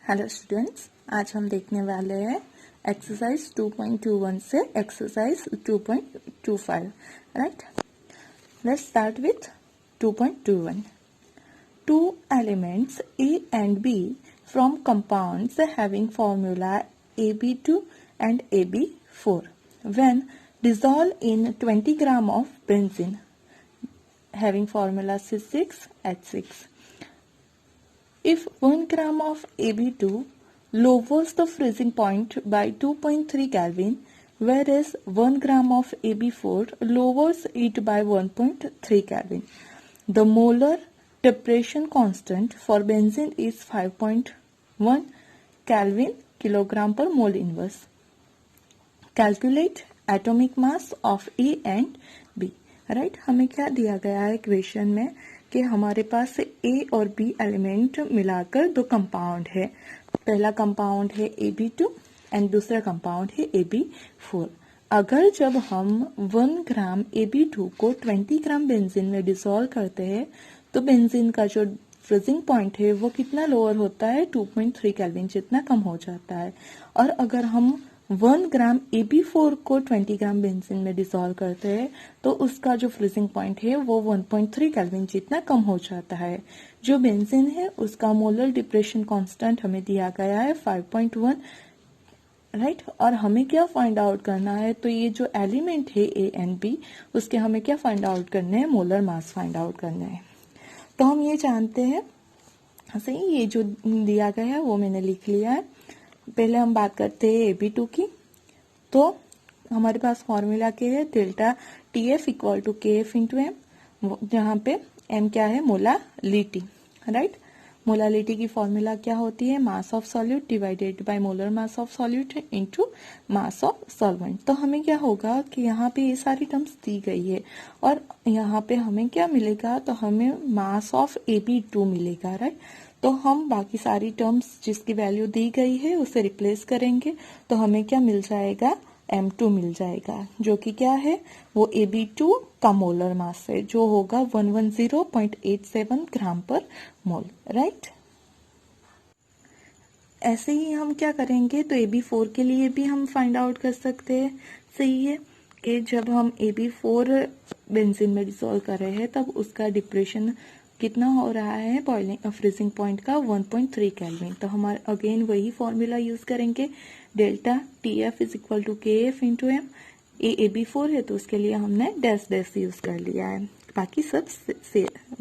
Hello students, आज हम देखने वाले हैं एक्सरसाइज 2.21 से exercise 2.25. Right, let's start with 2.21. Two elements A and B from compounds having formula AB2 and AB4 when dissolved in 20 gram of benzene having formula C6H6. If 1 gram of AB2 lowers the freezing point by 2.3 Kelvin, whereas 1 gram of AB4 lowers it by 1.3 Kelvin, the molar depression constant for benzene is 5.1 Kelvin kilogram per mole inverse. Calculate atomic mass of A and B. Right, हमें क्या दिया गया है equation में कि हमारे पास ए और B element मिलाकर दो कंपाउंड है. पहला कंपाउंड है AB2 एंड दूसरा कंपाउंड है AB4. अगर जब हम 1 ग्राम AB2 को 20 ग्राम बेंजीन में डिसॉल्व करते हैं तो बेंजीन का जो फ्रीजिंग पॉइंट है वो कितना लोअर होता है, 2.3 केल्विन जितना कम हो जाता है. और अगर हम 1 ग्राम AB4 को 20 ग्राम बेंजीन में डिसॉल्व करते हैं तो उसका जो फ्रीजिंग पॉइंट है वो 1.3 केल्विन जितना कम हो जाता है. जो बेंजीन है उसका मोलर डिप्रेशन कांस्टेंट हमें दिया गया है 5.1. राइट, और हमें क्या फाइंड आउट करना है, तो ये जो एलिमेंट है ए एंड बी उसके हमें क्या फाइंड आउट करने हैं, मोलर मास फाइंड आउट करना है. तो हम ये जानते हैं, सही, ये जो दिया गया है वो मैंने लिख लिया है. पहले हम बात करते हैं AB2 की. तो हमारे पास फॉर्मूला क्या है, delta TF equal to KF into m, जहाँ पे M क्या है, मोलालिटी. राइट, मोलालिटी की फॉर्मूला क्या होती है, mass of solute divided by molar mass of solute into mass of solvent. तो हमें क्या होगा कि यहाँ पे ये सारी टर्म्स दी गई है और यहाँ पे हमें क्या मिलेगा, तो हमें मास ऑफ AB2 मिलेगा. राइट, तो हम बाकी सारी टर्म्स जिसकी वैल्यू दी गई है उसे रिप्लेस करेंगे तो हमें क्या मिल जाएगा, M2 मिल जाएगा, जो कि क्या है, वो AB2 का मोलर मास है जो होगा 110.87 ग्राम पर मोल. राइट, ऐसे ही हम क्या करेंगे, तो AB4 के लिए भी हम फाइंड आउट कर सकते हैं. सही है कि जब हम AB4 बेंजीन में डिसॉल्व कर रहे हैं तब उसका डिप्रेशन कितना हो रहा है, बॉइलिंग फ्रीजिंग पॉइंट का 1.3 केल्विन. तो हमारे अगेन वही फॉर्मूला यूज करेंगे, delta TF is equal to KF into m. AB4 है तो उसके लिए हमने डैश डैश यूज कर लिया है, बाकी सब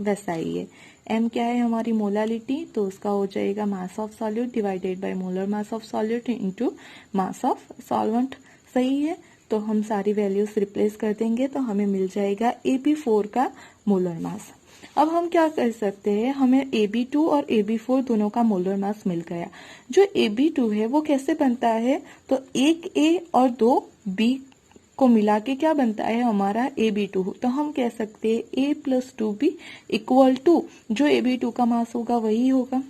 वैसा ही है. M क्या है, हमारी मोलालिटी, तो उसका हो जाएगा मास of solute divided by molar mass of solute into mass of solvent. सही है, तो हम सारी वैल्यूज रिप्लेस कर देंगे तो हमें मिल जाएगा AB4 का मोलर मास. अब हम क्या कर सकते हैं, हमें AB2 और AB4 दोनों का मोलर मास मिल गया. जो AB2 है वो कैसे बनता है, तो 1 A और 2 B को मिला के क्या बनता है, हमारा AB2. तो हम कह सकते हैं A plus 2B equal to जो AB2 का मास होगा वही होगा.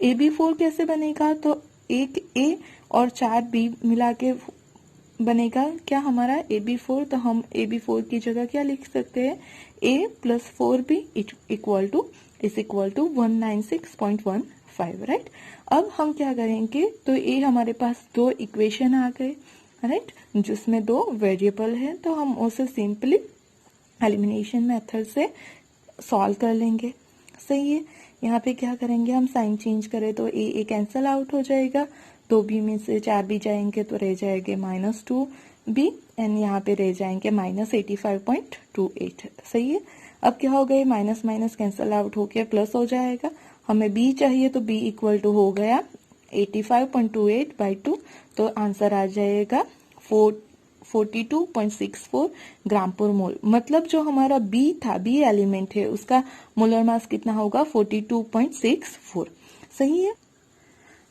AB4 कैसे बनेगा, तो 1 A और 4 B मिला के बनेगा क्या, हमारा AB4. तो हम AB4 की जगह क्या लिख सकते हैं, A plus 4B equal to 196.15. Right, अब हम क्या करेंगे, तो ये हमारे पास दो इक्वेशन आ गए. राइट, जिसमें दो वेरिएबल है तो हम उसे सिंपली एलिमिनेशन मेथड से सॉल्व कर लेंगे. सही है, यहाँ पे क्या करेंगे, हम साइन चेंज करें तो ए कैंसल आउट हो जाएगा, 2B में से 4B जाएंगे तो रह जाएंगे -2B एंड यहाँ पे रह जाएंगे -85.28. सही है, अब क्या हो गए, माइनस माइनस कैंसल आउट होके प्लस हो जाएगा. हमें B चाहिए तो B इक्वल टू हो गया 85.28/2, तो आंसर आ जाएगा 42.64 ग्राम पर मोल. मतलब जो हमारा B था, B एलिमेंट है, उसका मोलर मास कितना होगा, 42.64. सही है,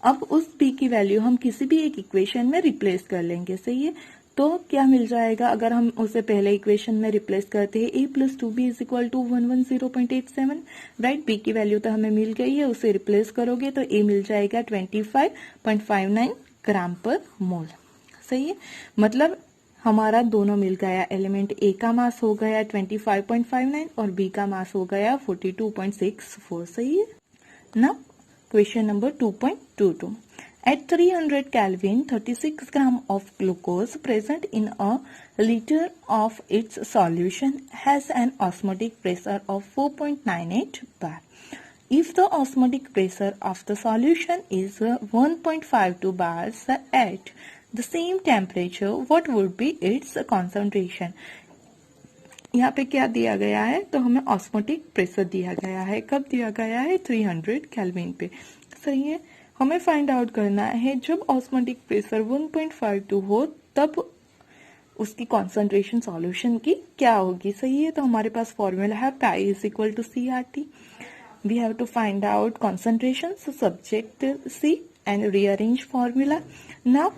अब उस B की वैल्यू हम किसी भी एक इक्वेशन में रिप्लेस कर लेंगे. सही है, तो क्या मिल जाएगा, अगर हम उसे पहले इक्वेशन में रिप्लेस करते हैं, A plus 2B is equal to 110.87. Right, B की वैल्यू तो हमें मिल गई है, उसे रिप्लेस करोगे तो A मिल जाएगा 25.59 ग्राम पर मोल. सही है, मतलब हमारा दोनों मिल गया, एलिमेंट A का मास हो गया 25.59 और B का मास हो गया 42.64. सही है ना. Question number 2.22. At 300 Kelvin, 36 gram of glucose present in a liter of its solution has an osmotic pressure of 4.98 bar. If the osmotic pressure of the solution is 1.52 bars at the same temperature, what would be its concentration? यहाँ पे क्या दिया गया है, तो हमें osmotic pressure दिया गया है. कब दिया गया है? 300 केल्विन पे. सही है. हमें फाइंड आउट करना है जब ऑस्मोटिक प्रेशर 1.52 हो तब उसकी कॉन्सेंट्रेशन सॉल्यूशन की क्या होगी. सही है. तो हमारे पास फॉर्मूला है pi is equal to CRT. We have to find out concentration, so subject C and rearrange formula. Now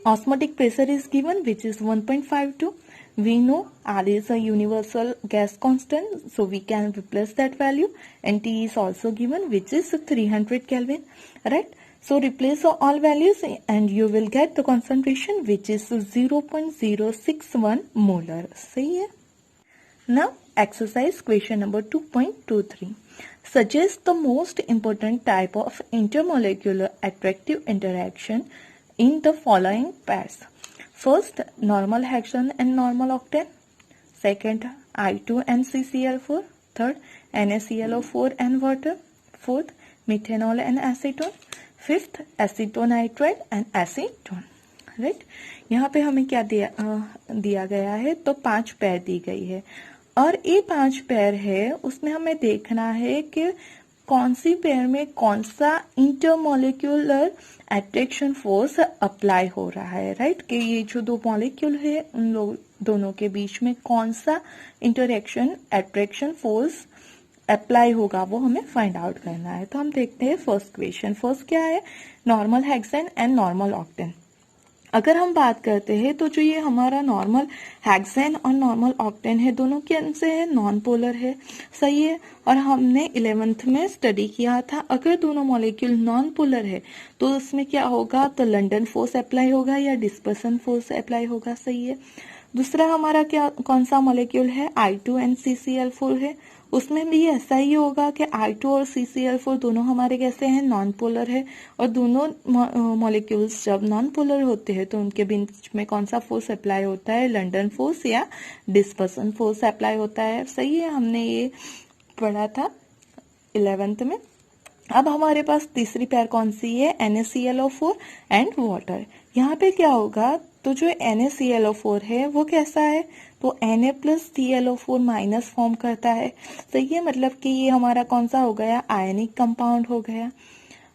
osmotic pressure is given, which is 1.52. We know R is a universal gas constant, so we can replace that value, and T is also given, which is 300 Kelvin, right? So replace all values and you will get the concentration, which is 0.061 molar. सही है. Now exercise question number 2.23. Suggest the most important type of intermolecular attractive interaction in the following pairs. First, normal hexane and normal octane. Second, I2 and CCl4. Third, NaClO4 and water. Fourth, methanol and acetone. Fifth, acetonitrile and acetone. Right. यहाँ पे हमें क्या दिया गया है, तो 5 पैर दी गई है और ये 5 पैर है उसमें हमें देखना है कि कौन सी पेयर में कौन सा इंटरमोलिक्यूलर अट्रैक्शन फोर्स अप्लाई हो रहा है. राइट. कि ये जो दो मॉलिक्यूल है उन लोग दोनों के बीच में कौन सा इंटरेक्शन अट्रैक्शन फोर्स अप्लाई होगा वो हमें फाइंड आउट करना है. तो हम देखते हैं फर्स्ट क्वेश्चन. फर्स्ट क्या है? Normal hexane and normal octane. अगर हम बात करते हैं तो जो ये हमारा नॉर्मल हेक्सेन और नॉर्मल ऑक्टेन है दोनों कैसे है? नॉन पोलर है. सही है. और हमने 11th में स्टडी किया था अगर दोनों मॉलिक्यूल नॉन पोलर है तो उसमें क्या होगा, तो लंडन फोर्स अप्लाई होगा या डिस्पर्सन फोर्स अप्लाई होगा. सही है. दूसरा हमारा क्या कौन सा मॉलिक्यूल है? I2 एंड CCl4 है. उसमें भी ऐसा ही होगा कि I2 और CCl4 दोनों हमारे कैसे हैं? नॉन पोलर है. और दोनों मॉलिक्यूल्स जब नॉन पोलर होते हैं तो उनके बीच में कौन सा फोर्स अप्लाई होता है? लंडन फोर्स या डिस्पर्सन फोर्स अप्लाई होता है. सही है. हमने ये पढ़ा था 11th में. अब हमारे पास तीसरी पेयर कौन सी है? NaClO4 and water. यहाँ पे क्या होगा, तो जो NaClO4 है वो कैसा है, तो Na plus ClO4 minus form करता है. सही है. मतलब कि ये हमारा कौन सा हो गया? आयनिक कंपाउंड हो गया.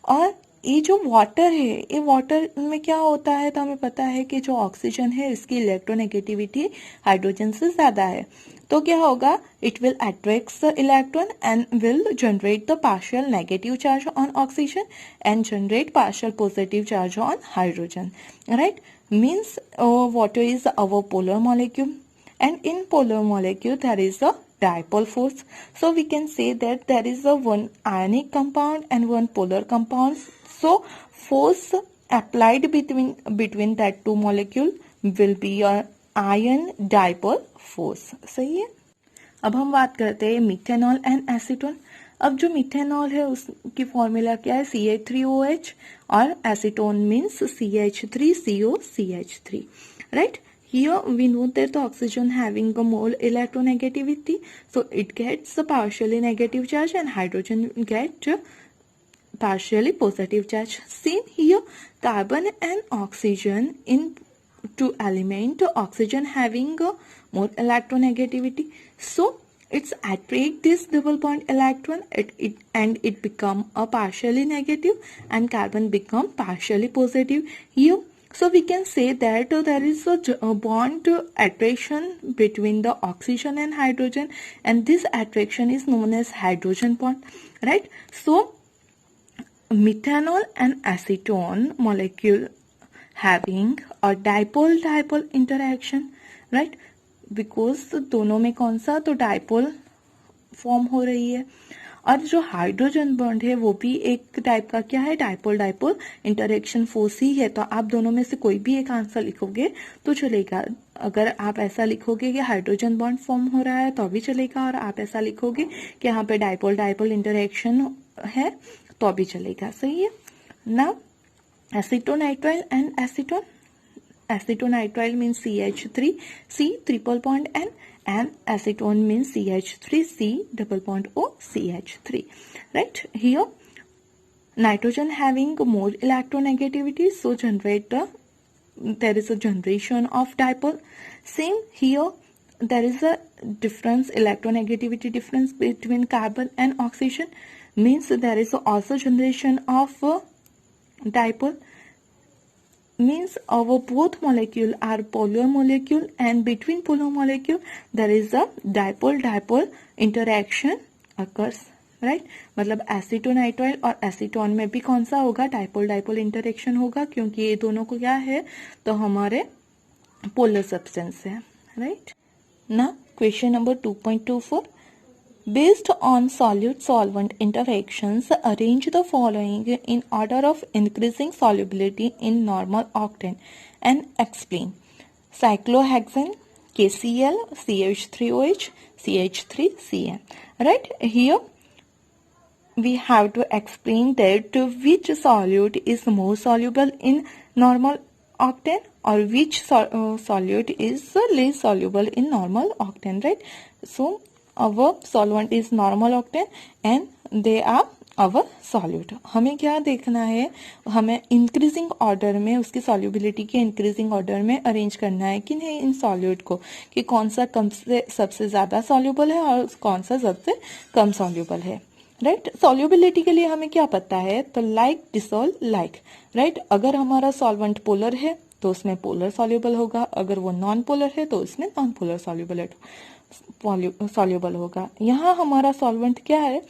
और ये जो वाटर है, ये वाटर में क्या होता है, तो हमें पता है कि जो ऑक्सीजन है इसकी इलेक्ट्रोनेगेटिविटी हाइड्रोजन से ज्यादा है. तो क्या होगा, it will attract the electron and will generate the partial negative charge on oxygen and generate partial positive charge on hydrogen. Right. Means water is our polar molecule and in polar molecule there is a dipole force. So we can say that there is a one ionic compound and one polar compound. So force applied between that two molecule will be a ion dipole force. सही है. अब हम बात करते हैं methanol and acetone. अब जो methanol है उसकी फॉर्मूला क्या है? CH3OH और acetone means CH3COCH3. Right. Here we know that the oxygen having a mole electronegativity, so it gets a partially negative charge and hydrogen get partially positive charge. Same here, carbon and oxygen in two element, oxygen having a more electronegativity, so it's attract this double bond electron and it become a partially negative and carbon become partially positive here. So we can say that there is a bond attraction between the oxygen and hydrogen, and this attraction is known as hydrogen bond. Right. So methanol and acetone molecule having a dipole interaction. Right. Because दोनों में कौन सा, तो dipole form हो रही है. और जो हाइड्रोजन बॉन्ड है वो भी एक टाइप का क्या है? डाइपोल इंटरेक्शन फोर्स ही है. तो आप दोनों में से कोई भी एक आंसर लिखोगे तो चलेगा. अगर आप ऐसा लिखोगे कि हाइड्रोजन बॉन्ड फॉर्म हो रहा है तो भी चलेगा, और आप ऐसा लिखोगे कि यहाँ पे डाइपोल इंटरेक्शन है तो भी चलेगा, सही है ना। Acetonitrile and acetone, acetonitrile means CH3 C triple bond N, and acetone means CH3 C double bond O CH3, right? Here nitrogen having more electronegativity, so generate there is a generation of dipole. Same here, there is a difference, electronegativity difference between carbon and oxygen, means there is also generation of dipole, means our both molecule are polar molecule, and between polar molecule there is a dipole interaction occurs, right मतलब acetonitrile और acetone में भी कौन सा होगा, dipole interaction होगा, क्योंकि ये दोनों को क्या है, तो हमारे पोलर सब्सटेंस है, राइट ना। Question number 2.24, based on solute solvent interactions, arrange the following in order of increasing solubility in normal octane and explain. Cyclohexane, KCl, CH3OH, CH3Cn, right? Here we have to explain that which solute is more soluble in normal octane or which solute is less soluble in normal octane, right? So our solvent is normal octane and they are our solute. हमें क्या देखना है, हमें increasing order में उसकी solubility के increasing order में arrange करना है कि नहीं इन सॉल्यूट को, कि कौन सा कम से सबसे ज्यादा सॉल्युबल है और कौन सा सबसे कम सॉल्युबल है, राइट। सॉल्युबिलिटी के लिए हमें क्या पता है, तो लाइक डिसॉल्व लाइक, राइट। अगर हमारा सॉल्वेंट पोलर है तो उसमें पोलर सॉल्युबल होगा, अगर वो नॉन पोलर है तो उसमें नॉन पोलर सॉल्युबल होगा। यहाँ हमारा सॉल्वेंट क्या है,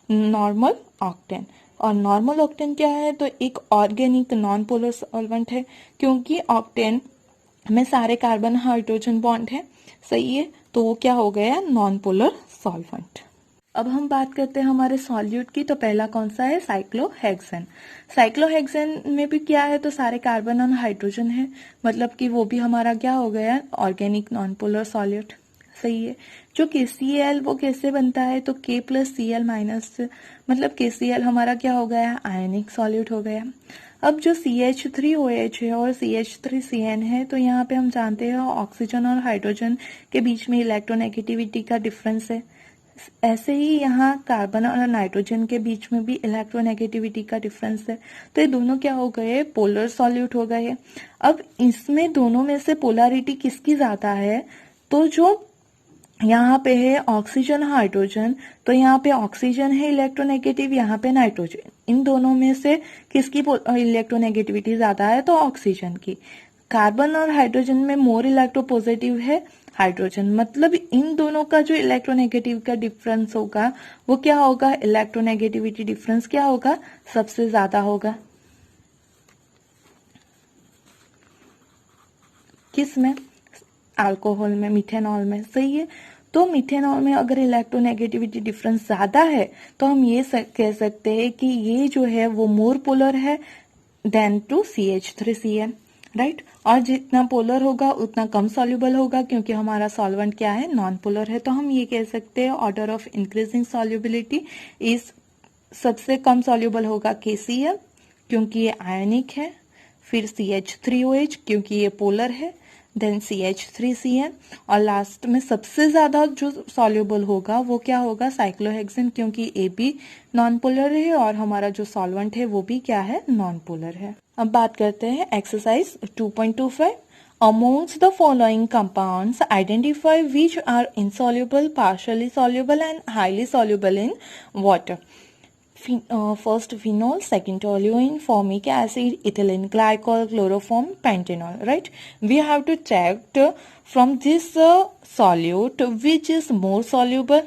नॉर्मल ऑक्टेन, और नॉर्मल ऑक्टेन क्या है, तो एक ऑर्गेनिक नॉन पोलर सॉल्वेंट है, क्योंकि ऑक्टेन में सारे कार्बन हाइड्रोजन बॉन्ड है, सही है, तो वो क्या हो गया, नॉन पोलर सॉल्वेंट। अब हम बात करते हैं हमारे सॉल्यूट की, तो पहला कौन सा है, साइक्लोहेक्सेन। साइक्लोहेक्सेन में भी क्या है, तो सारे कार्बन और हाइड्रोजन है, मतलब कि वो भी हमारा क्या हो गया, ऑर्गेनिक नॉन पोलर सॉल्यूट, सही है। जो KCl वो कैसे बनता है, तो K + Cl - मतलब KCl हमारा क्या हो गया, आयनिक सॉल्यूट हो गया। अब जो CH3OH है और CH3Cn है, तो यहाँ पे हम जानते हैं ऑक्सीजन और हाइड्रोजन के बीच में इलेक्ट्रोनेगेटिविटी का डिफरेंस है, ऐसे ही यहाँ कार्बन और नाइट्रोजन के बीच में भी इलेक्ट्रोनेगेटिविटी का डिफरेंस है, तो ये दोनों क्या हो गए, पोलर सॉल्यूट हो गए। अब इसमें दोनों में से पोलैरिटी किसकी ज्यादा है, तो जो यहाँ पे है ऑक्सीजन हाइड्रोजन, तो यहाँ पे ऑक्सीजन है इलेक्ट्रोनेगेटिव, यहाँ पे नाइट्रोजन, इन दोनों में से किसकी इलेक्ट्रोनेगेटिविटी ज्यादा है, तो ऑक्सीजन की। कार्बन और हाइड्रोजन में मोर इलेक्ट्रोपॉजिटिव है हाइड्रोजन, मतलब इन दोनों का जो इलेक्ट्रोनेगेटिव का डिफरेंस होगा वो क्या होगा, इलेक्ट्रोनेगेटिविटी डिफरेंस क्या होगा, सबसे ज्यादा होगा। किस में, अल्कोहल में, मिथेनॉल में, सही है। तो मिथेनॉल में अगर इलेक्ट्रोनेगेटिविटी डिफरेंस ज्यादा है तो हम ये कह सकते हैं कि ये जो है वो मोर पोलर है देन टू CH3Cn, राइट। और जितना पोलर होगा उतना कम सॉल्युबल होगा, क्योंकि हमारा सॉल्वेंट क्या है, नॉन पोलर है। तो हम ये कह सकते हैं ऑर्डर ऑफ इंक्रीजिंग सॉल्युबिलिटी इस सबसे कम सॉल्युबल होगा KCl, क्योंकि ये आयनिक है, फिर CH3OH क्योंकि ये पोलर है, देन CH3Cn, और लास्ट में सबसे ज्यादा जो सॉल्युबल होगा वो क्या होगा, साइक्लोहेक्सेन, क्योंकि ये भी नॉन पोलर है और हमारा जो सॉल्वेंट है वो भी क्या है, नॉन पोलर है। अब बात करते हैं exercise 2.25। Amongst the following compounds, identify which are insoluble, partially soluble and highly soluble in water. First phenol, second toluene, formic acid, ethylene glycol, chloroform, pentanol, right? We have to check from this solute which is more soluble,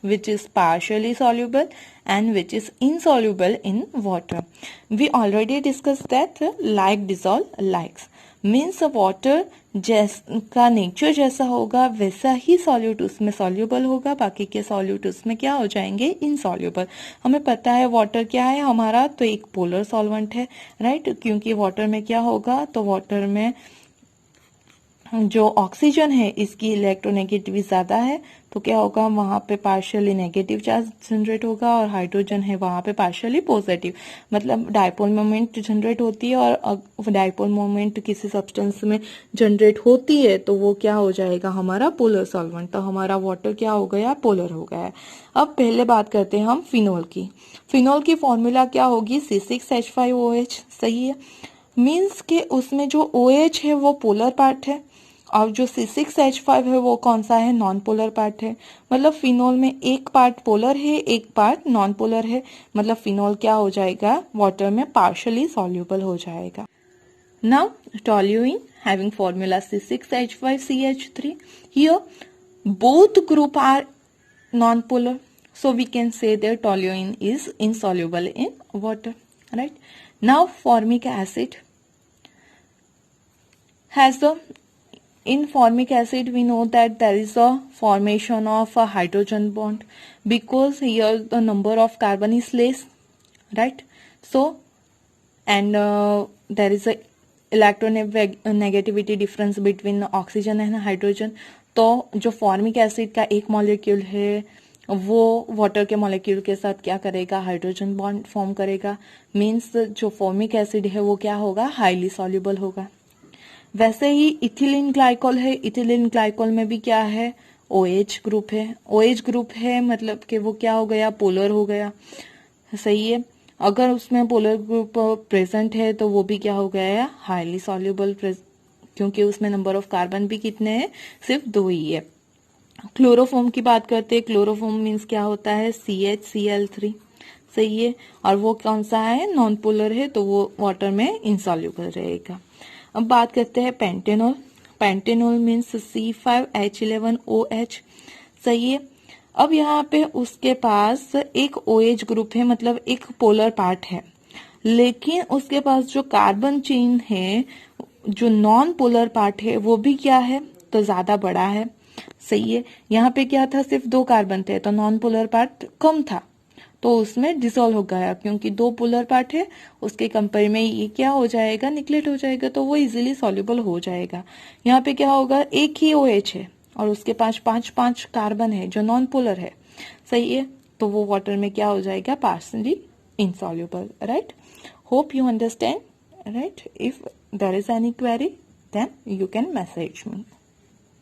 which is partially soluble and which is insoluble in water. We already discussed that like dissolve likes, means water का nature जैसा होगा वैसा ही solute उसमें soluble होगा, बाकी के solute उसमें क्या हो जाएंगे, इनसॉल्यूबल। हमें पता है वाटर क्या है हमारा, तो एक पोलर सॉल्वेंट है, राइट, क्योंकि वाटर में क्या होगा, तो वाटर में जो ऑक्सीजन है इसकी इलेक्ट्रोनेगेटिविटी ज्यादा है, तो क्या होगा, वहां पे पार्शियली नेगेटिव चार्ज जनरेट होगा, और हाइड्रोजन है वहां पे पार्शियली पॉजिटिव, मतलब डायपोल मोमेंट जनरेट होती है, और डायपोल मोमेंट किसी सब्सटेंस में जनरेट होती है तो वो क्या हो जाएगा, हमारा पोलर सॉल्वेंट। तो हमारा वाटर क्या हो गया, पोलर हो गया है। अब पहले बात करते हैं हम फिनोल की। फिनोल की फॉर्मूला क्या होगी, C6H5OH। सही है, मीन्स के उसमें जो OH है वो पोलर पार्ट है, और जो C6H5 है वो कौन सा है, नॉन पोलर पार्ट है। मतलब फिनोल में एक पार्ट पोलर है, एक पार्ट नॉन पोलर है, मतलब फिनोल क्या हो जाएगा, वाटर में पार्शियली सॉल्युबल हो जाएगा। Now toluene having formula C6H5CH3, here both group are non-polar, so we can say that toluene is insoluble in water, right? Now formic acid has the, in formic acid we know that there is a formation of a hydrogen bond, because here the number of carbon is less, right? So and there is a electronegativity difference between oxygen and hydrogen. तो जो formic acid का एक molecule है वो water के molecule के साथ क्या करेगा, हाइड्रोजन बॉन्ड फॉर्म करेगा, मीन्स जो फॉर्मिक एसिड है वो क्या होगा, हाईली सॉल्युबल होगा। वैसे ही इथिलीन ग्लाइकोल है, इथिलीन ग्लाइकोल में भी क्या है, OH ग्रुप है। OH ग्रुप है मतलब कि वो क्या हो गया, पोलर हो गया। सही है, अगर उसमें पोलर ग्रुप प्रेजेंट है तो वो भी क्या हो गया है, हाईली सॉल्युबल, क्योंकि उसमें नंबर ऑफ कार्बन भी कितने हैं, सिर्फ 2 ही है। क्लोरोफॉर्म की बात करते हैं, क्लोरोफॉर्म मीन्स क्या होता है, CHCl3। सही है, और वो कौन सा है, नॉन पोलर है, तो वो वाटर में इनसॉल्युबल रहेगा। अब बात करते हैं पेंटेनॉल। Pentanol means C5H11OH। सही है, अब यहाँ पे उसके पास एक OH ग्रुप है, मतलब एक पोलर पार्ट है, लेकिन उसके पास जो कार्बन चेन है, जो नॉन पोलर पार्ट है, वो भी क्या है, तो ज्यादा बड़ा है। सही है, यहाँ पे क्या था, सिर्फ 2 कार्बन थे, तो नॉन पोलर पार्ट कम था, तो उसमें डिसॉल्व हो गया, क्योंकि 2 पोलर पार्ट है, उसके कंपेयर में ये क्या हो जाएगा, निगलेक्ट हो जाएगा, तो वो इजीली सॉल्युबल हो जाएगा। यहाँ पे क्या होगा, एक ही OH है और उसके पास 5 कार्बन है जो नॉन पोलर है। सही है, तो वो वाटर में क्या हो जाएगा, partially insoluble, right? Hope you understand, right? If there is any query, then you can message me.